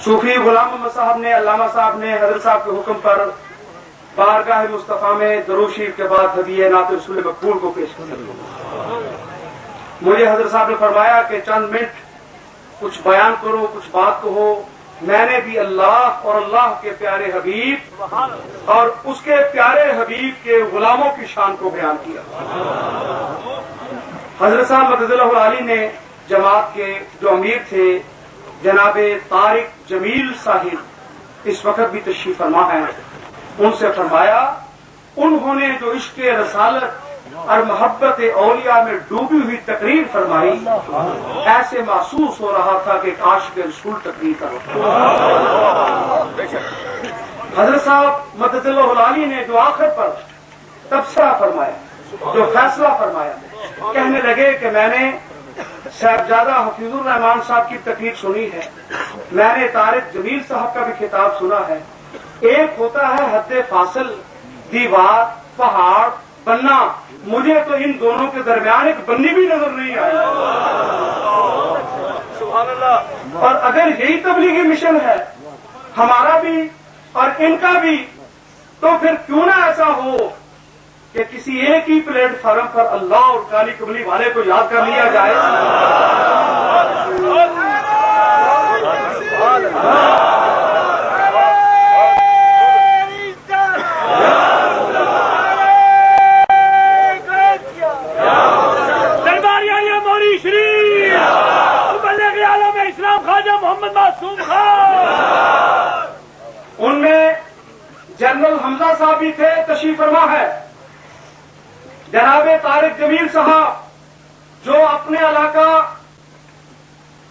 صوفی غلام محمد صاحب نے، علامہ صاحب نے حضرت صاحب کے حکم پر بارگاہ مصطفیٰ میں درود شریف کے بعد ہدیہ نعت رسول مقبول کو پیش کیا۔ مجھے حضرت صاحب نے فرمایا کہ چند منٹ کچھ بیان کرو، کچھ بات کہو۔ میں نے بھی اللہ اور اللہ کے پیارے حبیب اور اس کے پیارے حبیب کے غلاموں کی شان کو بیان کیا۔ حضرت صاحب مدد اللہ علی نے جماعت کے جو امیر تھے جناب طارق جمیل صاحب اس وقت بھی تشریف فرما ہے، ان سے فرمایا انہوں نے جو عشق رسالت اور محبت اولیاء میں ڈوبی ہوئی تقریر فرمائی، ایسے محسوس ہو رہا تھا کہ کاش کے رسول تقریر کر رہا۔ حضرت صاحب مدد اللہ علی نے جو آخر پر تبصرہ فرمایا، جو فیصلہ فرمایا، کہنے لگے کہ میں نے صاحبزادہ حفیظ الرحمان صاحب کی تقریر سنی ہے، میں نے طارق جمیل صاحب کا بھی خطاب سنا ہے۔ ایک ہوتا ہے حد فاصل، دیوار، پہاڑ، بننا، مجھے تو ان دونوں کے درمیان ایک بنی بھی نظر نہیں آئی۔ اور اگر یہی تبلیغی مشن ہے ہمارا بھی اور ان کا بھی، تو پھر کیوں نہ ایسا ہو کہ کسی ایک ہی پلیٹ فارم پر اللہ اور کالی کملی والے کو یاد کر لیا جائے۔ ان میں جنرل حمزہ صاحب بھی تھے، تشریف فرما ہے، جناب طارق جمیل صاحب جو اپنے علاقہ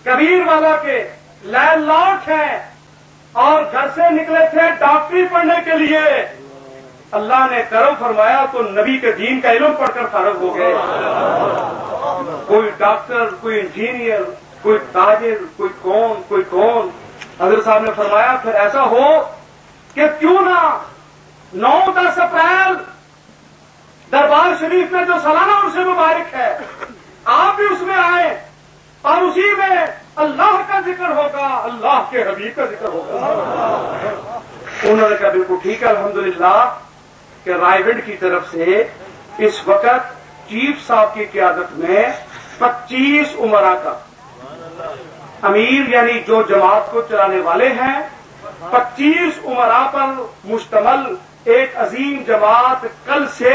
کبیر والا کے لینڈ لارڈ ہیں اور گھر سے نکلے تھے ڈاکٹری پڑھنے کے لیے، اللہ نے کرم فرمایا تو نبی کے دین کا علم پڑھ کر فارغ ہو گئے۔ کوئی ڈاکٹر، کوئی انجینئر، کوئی تاجر، کوئی کون۔ حضرت صاحب نے فرمایا پھر ایسا ہو کہ کیوں نہ 9-10 اپریل دربار شریف میں جو سالانہ عرص مبارک ہے آپ بھی اس میں آئیں اور اسی میں اللہ کا ذکر ہوگا، اللہ کے حبیب کا ذکر ہوگا۔ انہوں نے کہا بالکل ٹھیک ہے، الحمدللہ کہ رائے گنج کی طرف سے اس وقت چیف صاحب کی قیادت میں 25 امراء کا امیر یعنی جو جماعت کو چلانے والے ہیں 25 امراء پر مشتمل ایک عظیم جماعت کل سے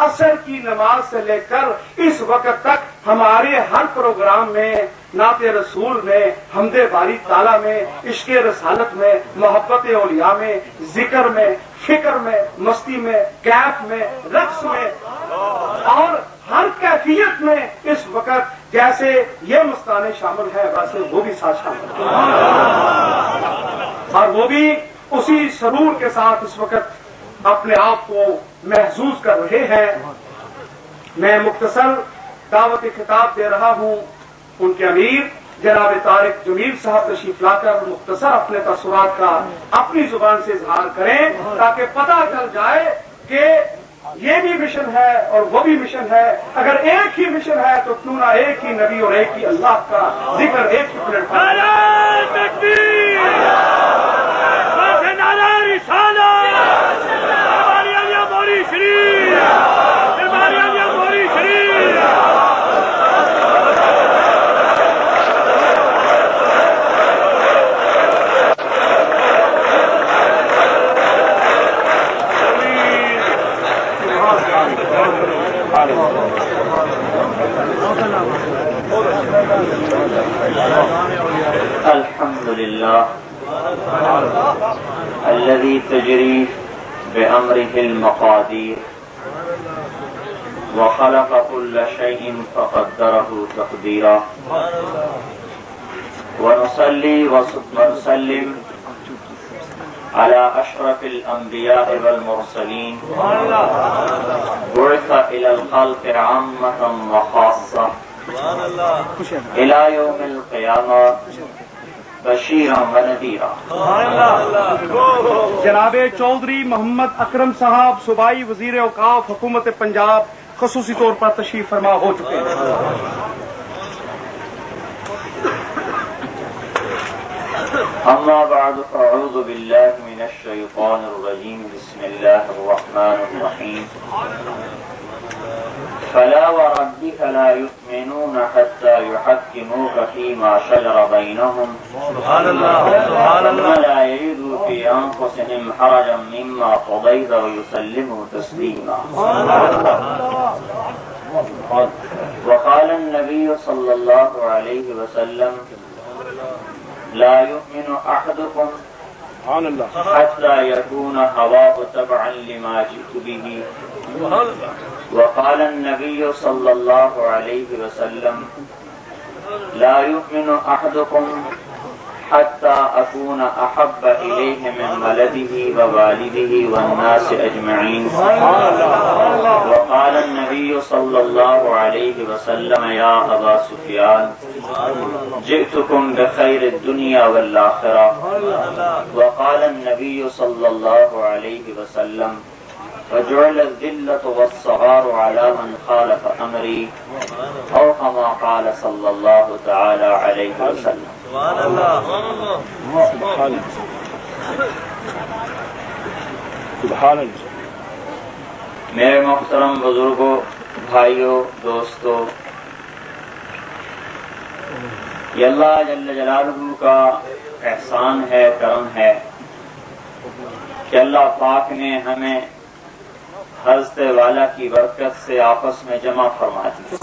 عصر کی نماز سے لے کر اس وقت تک ہمارے ہر پروگرام میں، نعت رسول میں، حمد باری تعالیٰ میں، عشق رسالت میں، محبت اولیاء میں، ذکر میں، فکر میں، مستی میں، کیف میں، رقص میں اور ہر کیفیت میں اس وقت جیسے یہ مستانے شامل ہے ویسے وہ بھی ساتھ شامل ہے، اور وہ بھی اسی سرور کے ساتھ اس وقت اپنے آپ کو محظوظ کر رہے ہیں۔ میں مختصر دعوت خطاب دے رہا ہوں، ان کے امیر جناب طارق جمیل صاحب تشریف لا کر مختصر اپنے تاثرات کا اپنی زبان سے اظہار کریں تاکہ پتہ چل جائے کہ یہ بھی مشن ہے اور وہ بھی مشن ہے۔ اگر ایک ہی مشن ہے تو کیوں نہ ایک ہی نبی اور ایک ہی اللہ کا ذکر ایک ہی پلیٹ پر۔ الحمد لله الذي تجري بأمره المقادير وخلق كل شيء فقدره تقديرا ونصلي ونسلم على أشرف الأنبياء والمرسلين بعث إلى الخلق عامة وخاصة إلى يوم القيامة بشيرا ونذيرا۔ جناب چودھری محمد اکرم صاحب صوبائی وزیر اوقاف حکومت پنجاب خصوصی طور پر تشریف فرما ہو چکے ہیں۔ أما بعد فأعوذ بالله من الشيطان الرجيم بسم الله الرحمن الرحيم فلا وربك لا يؤمنون حتى يحكموك فيما شجر بينهم ثم لا يجدوا في أنفسهم حرجا مما قضيت ويسلموا تسليما. وقال النبي صلى الله عليه وسلم لا يؤمن أحدكم حتى يكون هواه تبعا لما جئت به. وقال النبي صلى الله عليه وسلم لا يؤمن أحدكم حتى أكون أحب إليه من ولده ووالده والناس أجمعين. وقال النبي صلى الله عليه وسلم يا أبا سفيان جئتكم بخير الدنيا والآخرة. وقال النبي صلى الله عليه وسلم وجعل الذلة والصغار على من خالف أمري أو كما قال صلى الله تعالى عليه وسلم. میرے محترم بزرگوں، بھائیوں، دوستوں، یہ اللہ جل جلالہ کا احسان ہے، کرم ہے کہ اللہ پاک نے ہمیں حضرت والا کی برکت سے آپس میں جمع فرما دی.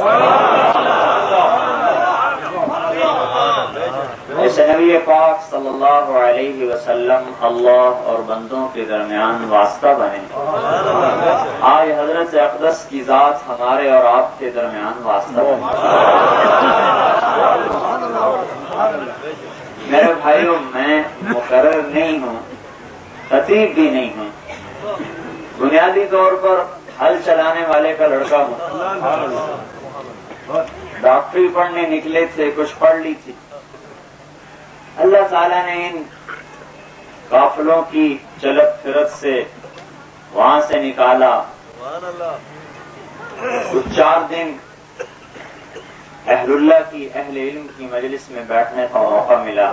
ایسے نبی پاک صلی اللہ علیہ وسلم اللہ اور بندوں کے درمیان واسطہ بنے. آج حضرت اقدس کی ذات ہمارے اور آپ کے درمیان واسطہ بنے. میرے بھائیوں، میں مقرر نہیں ہوں، خطیب بھی نہیں ہوں، بنیادی طور پر ہل چلانے والے کا لڑکا ہوں. ڈاکٹری پڑھنے نکلے تھے، کچھ پڑھ لی تھی. اللہ تعالیٰ نے ان قافلوں کی چلت پھرت سے وہاں سے نکالا. کچھ 4 دن اہل اللہ کی، اہل علم کی مجلس میں بیٹھنے کا موقع ملا.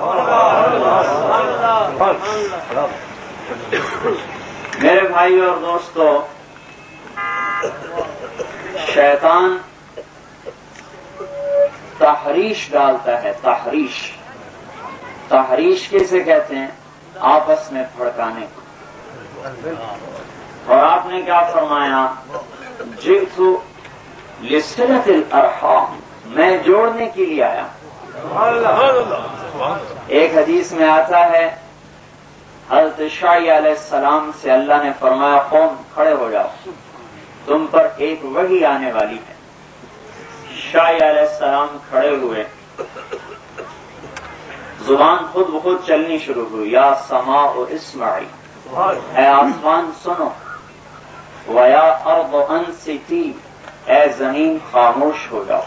میرے بھائی اور دوستو، شیطان تحریش ڈالتا ہے. تحریش کیسے کہتے ہیں؟ آپس میں بھڑکانے کو. اور آپ نے کیا فرمایا؟ جئت لصلة الارحام، میں جوڑنے کے لیے آیا. ایک حدیث میں آتا ہے حضرت شعیع علیہ السلام سے اللہ نے فرمایا قوم کھڑے ہو جاؤ، تم پر ایک وحی آنے والی ہے. شعیع علیہ السلام کھڑے ہوئے، زبان خود بخود چلنی شروع ہوئی. یا سماء اسمعی، اے آسمان سنو. ویا ارض انصتی، اے زمین خاموش ہو جاؤ.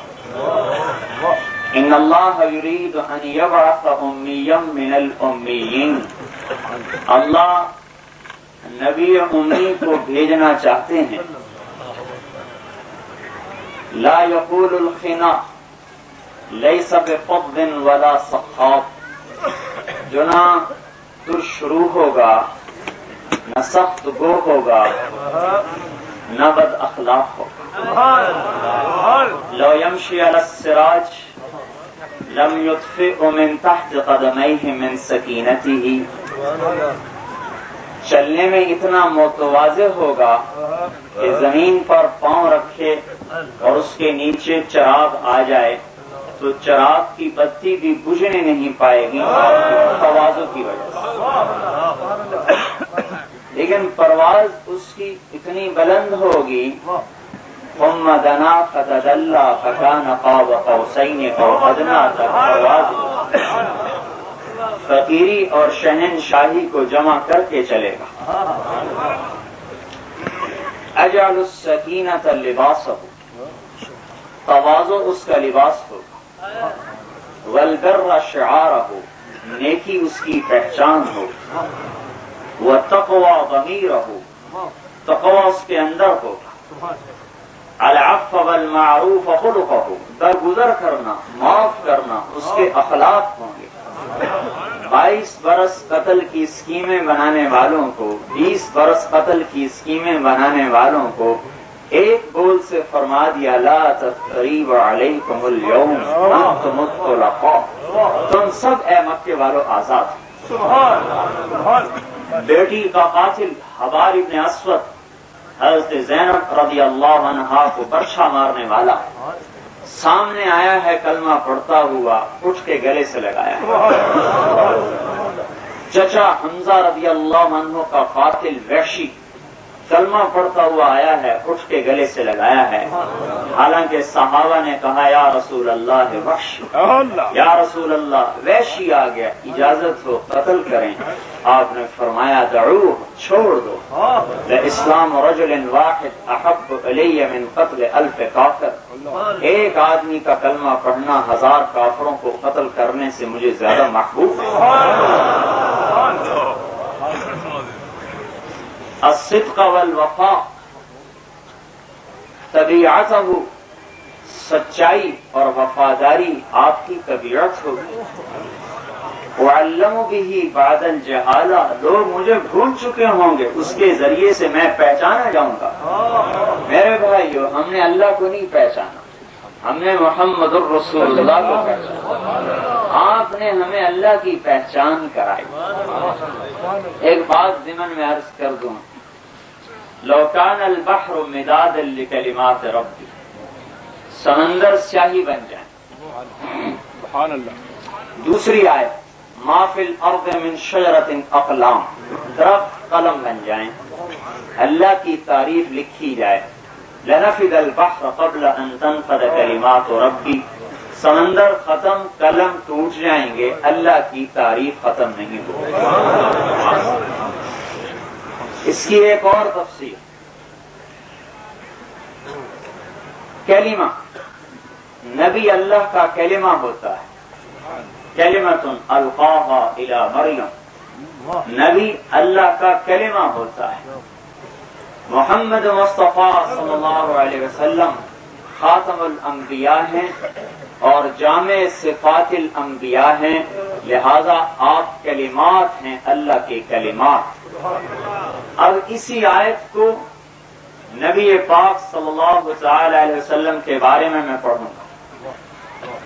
ان اللہ یرید ان یبعث امیا من الامیین، اللہ نبی امی کو بھیجنا چاہتے ہیں. لا یقول الخنا لیس بفض ولا سخاب، جو نہ ترش روح ہوگا، نہ سخت گو ہوگا، نہ بد اخلاق ہوگا. لو یمشی علی السراج لم یطفئ من تحت قدمیہ من سکینتہ، چلنے میں اتنا متواضع ہوگا کہ زمین پر پاؤں رکھے اور اس کے نیچے چراغ آ جائے تو چراغ کی بتی بھی بجھنے نہیں پائے گی تواضع کی وجہ سے. لیکن پرواز اس کی اتنی بلند ہوگی، ثم دنا فتدلى فكان قاب قوسين او ادنى تک پرواز فقیری اور شہنشاہی کو جمع کر کے چلے گا. اجعل السکینۃ لباسہ، تواضع اس کا لباس ہوگا. والبر شعارہ، نیکی اس کی پہچان ہوگی. والتقوى ضمیرہ، تقوی اس کے اندر ہوگا. العفو والمعروف خلقہ، درگزر کرنا، معاف کرنا اس کے اخلاق ہوں گے. 22 برس قتل کی اسکیمیں بنانے والوں کو، 20 برس قتل کی اسکیمیں بنانے والوں کو ایک بول سے فرما دیا لا تثریب علیکم اليوم انتم الطلقاء، تم سب اے مکے والو آزاد۔ بیٹی کا قاتل حبار ابن اسود حضرت زینب رضی اللہ عنہا کو برچھا مارنے والا سامنے آیا ہے، کلمہ پڑھتا ہوا اٹھ کے گلے سے لگایا ہے۔ چچا حمزہ رضی اللہ عنہ کا قاتل وحشی کلمہ پڑھتا ہوا آیا ہے، اٹھ کے گلے سے لگایا ہے۔ حالانکہ صحابہ نے کہا یا رسول اللہ وحشی، یا رسول اللہ وحشی آ گیا، اجازت ہو قتل کریں۔ آپ نے فرمایا دعوہ، چھوڑ دو، لاسلام رجل واحد احب الی من قتل 1000 کافر، ایک آدمی کا کلمہ پڑھنا 1000 کافروں کو قتل کرنے سے مجھے زیادہ محبوب ہے۔ الصدق والوفاء طبیعتہ، سچائی اور وفاداری آپ کی طبیعت ہوگی۔ وعلم به بعد الجہالہ، لوگ مجھے بھول چکے ہوں گے، اس کے ذریعے سے میں پہچانا جاؤں گا۔ میرے بھائیو، ہم نے اللہ کو نہیں پہچانا، ہم نے محمد الرسول اللہ کو پہچانا، آپ نے ہمیں اللہ کی پہچان کرائی۔ ایک بات ضمن میں عرض کر دوں، لو کان البحر مدادا لکلمات ربی، سمندر سیاہی بن جائیں۔ سبحان اللہ۔ دوسری آیت ما فی الارض من شجرۃ اقلام، درخت قلم بن جائیں، اللہ کی تعریف لکھی جائے۔ لنفد البحر قبل ان تنفد کلمات ربی، سمندر ختم، قلم ٹوٹ جائیں گے، اللہ کی تعریف ختم نہیں ہوگی۔ اس کی ایک اور تفسیر، کلمہ نبی اللہ کا کلمہ ہوتا ہے، کلمۃ القاہا الی مریم، نبی اللہ کا کلمہ ہوتا ہے۔ محمد مصطفیٰ صلی اللہ علیہ وسلم خاتم الانبیاء ہیں اور جامع صفات الانبیاء ہیں، لہذا آپ کلمات ہیں، اللہ کے کلمات۔ اب اسی آیت کو نبی پاک صلی اللہ تعالی علیہ وسلم کے بارے میں پڑھوں گا۔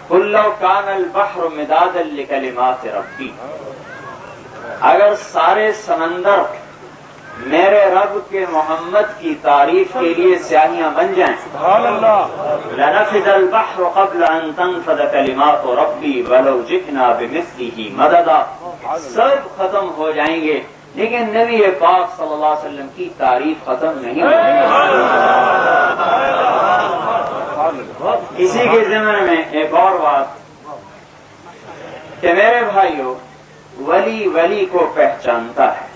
قل لو کان البحر مدادا لکلمات ربی، اگر سارے سمندر میرے رب کے محمد کی تعریف کے لیے سیاہیاں بن جائیں، سبحان اللہ، لنفد البحر قبل ان تنفد کلمات ربی ولو جئنا بمثلہ مددا، سب ختم ہو جائیں گے لیکن نبی پاک صلی اللہ علیہ وسلم کی تعریف ختم نہیں ہوگی۔ اسی کے ضمن میں ایک اور بات کہ میرے بھائیو، ولی ولی کو پہچانتا ہے،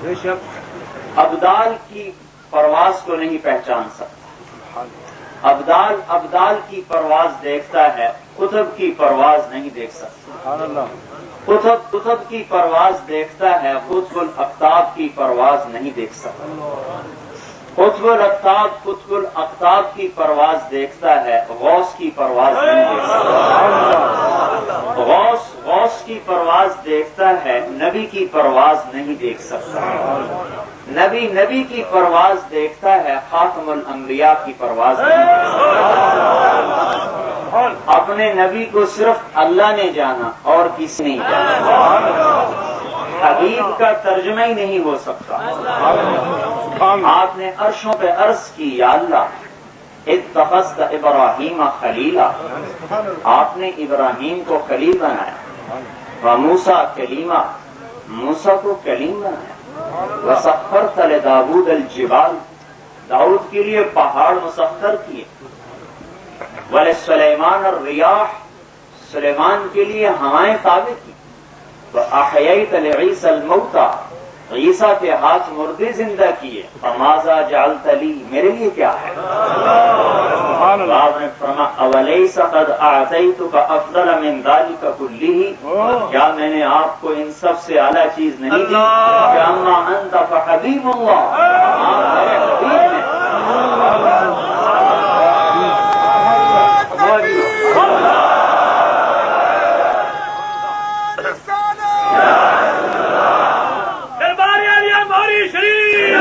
بے شک ابدال کی پرواز کو نہیں پہچان سکتا۔ ابدال ابدال کی پرواز دیکھتا ہے، قطب کی پرواز نہیں دیکھ سکتا۔ سبحان اللہ، قطب قطب کی پرواز دیکھتا ہے، قطب الاقطاب کی پرواز نہیں دیکھ سکتا۔ قطب الاقطاب کی پرواز دیکھتا ہے، غوث کی پرواز نہیں دیکھ سکتا۔ غوث کی پرواز دیکھتا ہے، نبی کی پرواز نہیں دیکھ سکتا۔ نبی کی پرواز دیکھتا ہے، خاتم الانبیاء کی پرواز نہیں دیکھ سکتا۔ اپنے نبی کو صرف اللہ نے جانا اور کسی نہیں جانا، حبیب کا ترجمہ ہی نہیں ہو سکتا۔ آپ نے عرشوں پہ عرض کی یا اللہ اتخذت ابراہیم خلیلا، آپ نے ابراہیم کو خلیل بنایا، وموسیٰ کلیمہ، موسیٰ کو کلیم بنایا، وسخرت لداود الجبال، داؤد کے لیے پہاڑ مسخر کیے، ولسلیمان الریاح، سلیمان کے لیے ہوائیں تابع کی، وأحییت لعیسی الموتى، عیسیٰ کے ہاتھ مردے زندہ کیے، فماذا جعلت لی، میرے لیے کیا ہے؟ آپ نے فرمایا اولیس قد اعطیتک افضل من ذلک کلہ، کیا میں نے آپ کو ان سب سے اعلیٰ چیز نہیں دی؟ کہ اما انت فحبیب اللہ، آپ میرے حبیب ہیں۔ دربار عالیہ ماری شریف.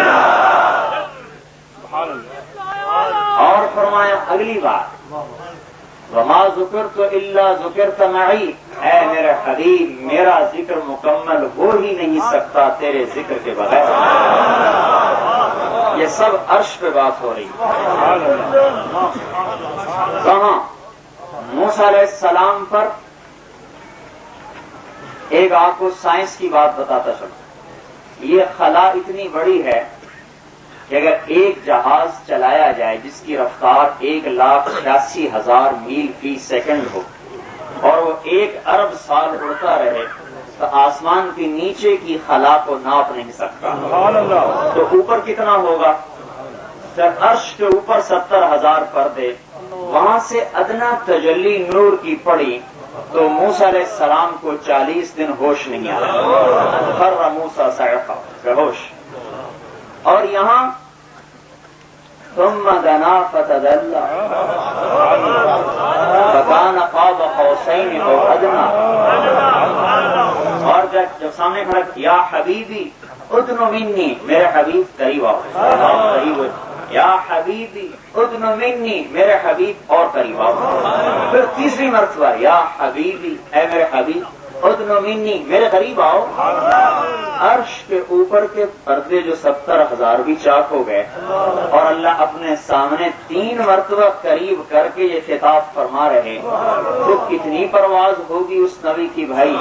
سبحان اللہ. اور فرمایا اگلی بات وما ذکرت الا ذکرت معی، اے میرے حبیب میرا ذکر مکمل ہو ہی نہیں سکتا تیرے ذکر کے بغیر. یہ سب عرش پہ بات ہو رہی ہے. کہاں؟ موسیٰ علیہ السلام پر. ایک آپ کو سائنس کی بات بتاتا چلوں. یہ خلا اتنی بڑی ہے کہ اگر ایک جہاز چلایا جائے جس کی رفتار 1,86,000 میل فی سیکنڈ ہو اور وہ 1 ارب سال اڑتا رہے تو آسمان کے نیچے کی خلا کو ناپ نہیں سکتا. سبحان اللہ. تو اوپر کتنا ہوگا؟ جب عرش کے اوپر 70,000 پردے، وہاں سے ادنا تجلی نور کی پڑی تو موسیٰ علیہ السلام کو 40 دن ہوش نہیں آیا. خر موسیٰ صعقا، بے ہوش. اور یہاں ثم دنا فتدلى فكان قاب قوسين او ادنى. اور جب سامنے کھڑا یا حبیبی ادن منی، میرے حبیب قریب آؤ، قریب. یا حبیبی ادن منی، میرے حبیب اور قریب آؤ. پھر تیسری مرتبہ یا حبیبی، اے میرے حبیب ادن منی، میرے قریب آؤ. عرش کے اوپر کے پردے جو 70,000 بھی چاک ہو گئے اور اللہ اپنے سامنے 3 مرتبہ قریب کر کے یہ خطاب فرما رہے تو کتنی پرواز ہوگی اس نبی کی بھائی.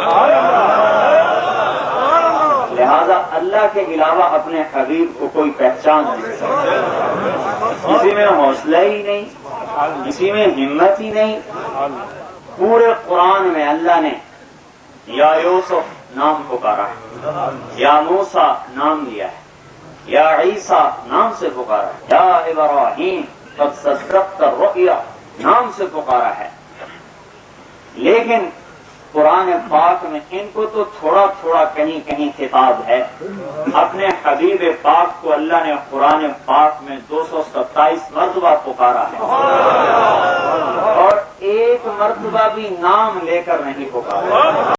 لہذا اللہ کے علاوہ اپنے حبیب کو کوئی پہچان نہیں سکتا. کسی میں حوصلہ ہی نہیں، کسی میں ہمت ہی نہیں. پورے قرآن میں اللہ نے یا یوسف نام پکارا ہے، یا موسیٰ نام لیا ہے، یا عیسیٰ نام سے پکارا ہے، یا ابراہیم قد صدقت الرؤیا نام سے پکارا ہے. لیکن قرآن پاک میں ان کو تو تھوڑا تھوڑا کہیں کہیں خطاب ہے. اپنے حبیب پاک کو اللہ نے قرآن پاک میں 227 مرتبہ پکارا ہے اور 1 مرتبہ بھی نام لے کر نہیں پکارا.